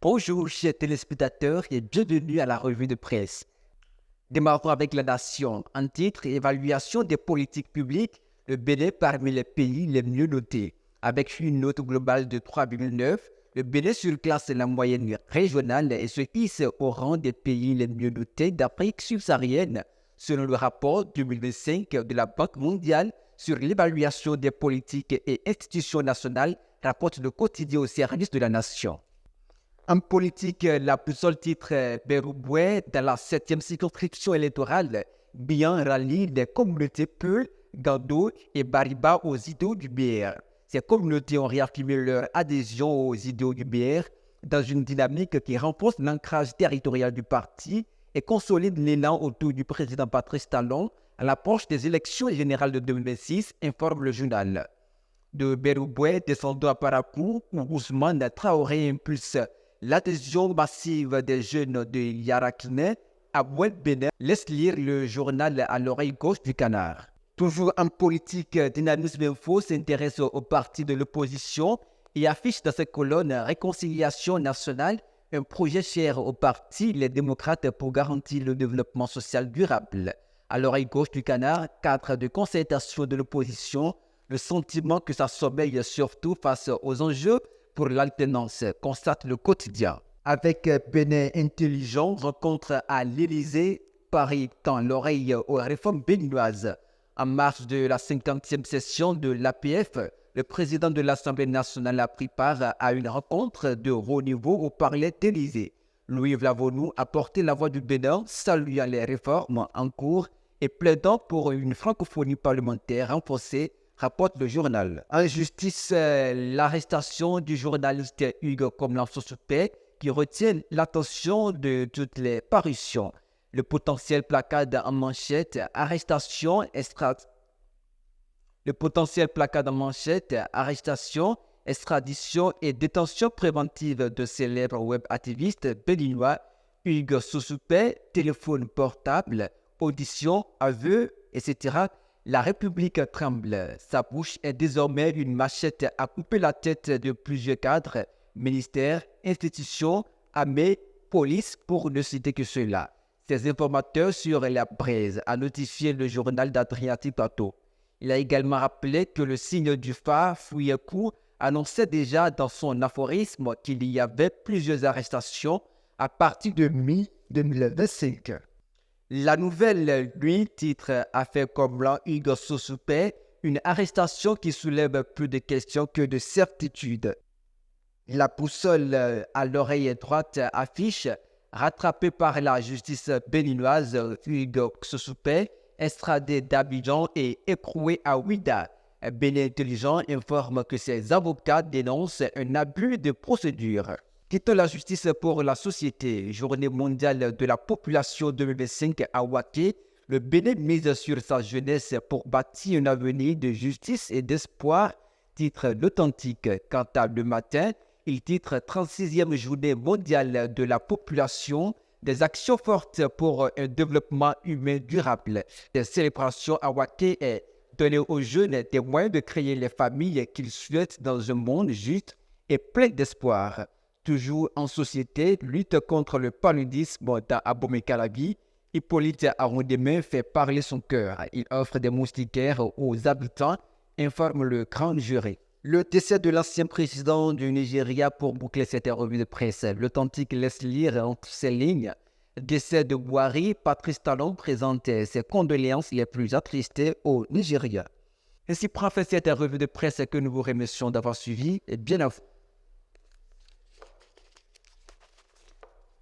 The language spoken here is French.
Bonjour chers téléspectateurs et bienvenue à la revue de presse. Démarrons avec la Nation. En titre, évaluation des politiques publiques, le Bénin parmi les pays les mieux notés. Avec une note globale de 3,9, le Bénin surclasse la moyenne régionale et se hisse au rang des pays les mieux notés d'Afrique subsaharienne, selon le rapport 2025 de la Banque mondiale sur l'évaluation des politiques et institutions nationales, rapporte le quotidien au service de la Nation. En politique, la boussole titre Berouboué dans la 7e circonscription électorale, Bian rallie les communautés Peul, Gando et Bariba aux idéaux du BR. Ces communautés ont réaffirmé leur adhésion aux idéaux du BR dans une dynamique qui renforce l'ancrage territorial du parti et consolide l'élan autour du président Patrice Talon à l'approche des élections générales de 2026, informe le journal. De Berouboué descendant à Parakou, où Ousmane Traoré impulse l'adhésion massive des jeunes de Yarakine à Oued-Bénin, laisse lire le journal à l'oreille gauche du canard. Toujours en politique, Dynamisme Info s'intéresse au parti de l'opposition et affiche dans ses colonnes Réconciliation nationale, un projet cher au parti Les démocrates pour garantir le développement social durable. À l'oreille gauche du canard, cadre de concertation de l'opposition, le sentiment que ça sommeille surtout face aux enjeux pour l'alternance, constate le quotidien. Avec Bénin intelligent, rencontre à l'Élysée, Paris tend l'oreille aux réformes béninoises. En marge de la 50e session de l'APF, le président de l'Assemblée nationale a pris part à une rencontre de haut niveau au Palais d'Élysée. Louis Vlavonou a porté la voix du Bénin, saluant les réformes en cours et plaidant pour une francophonie parlementaire renforcée, rapporte le journal. En justice, l'arrestation du journaliste Hugues Komlan-Sosupé qui retient l'attention de toutes les parutions. Le potentiel placard en manchette, arrestation, extradition et détention préventive de célèbres web activistes béninois, Hugues Sosupé, téléphone portable, audition, aveu, etc. La République tremble. Sa bouche est désormais une machette à couper la tête de plusieurs cadres, ministères, institutions, armées, police, pour ne citer que cela. Ces informateurs sur la braise a notifié le journal d'Adriatique Plateau. Il a également rappelé que le signe du phare Fouillecou annonçait déjà dans son aphorisme qu'il y avait plusieurs arrestations à partir de mi-2025. La nouvelle, lui, titre Affaire Komlan Hugues Sosupé, une arrestation qui soulève plus de questions que de certitudes. La boussole à l'oreille droite affiche, rattrapé par la justice béninoise, Hugues Sosupé, extradé d'Abidjan et écroué à Ouidah. Bénin Intelligent informe que ses avocats dénoncent un abus de procédure. Quittons la justice pour la société. Journée mondiale de la population 2025 à Waké, le Bénin mise sur sa jeunesse pour bâtir un avenir de justice et d'espoir, titre l'Authentique. Quant à Le Matin, il titre 36e journée mondiale de la population, des actions fortes pour un développement humain durable. Des célébrations à Waké est donner aux jeunes des moyens de créer les familles qu'ils souhaitent dans un monde juste et plein d'espoir. Toujours en société, lutte contre le paludisme dans Abomey-Calavi, Hippolyte Arondemain fait parler son cœur. Il offre des moustiquaires aux habitants, informe le grand jury. Le décès de l'ancien président du Nigeria pour boucler cette revue de presse. L'Authentique laisse lire entre ces lignes. Décès de Buhari, Patrice Talon présente ses condoléances les plus attristées au Nigeria. Ainsi prend fin cette revue de presse que nous vous remercions d'avoir suivi et bien à vous.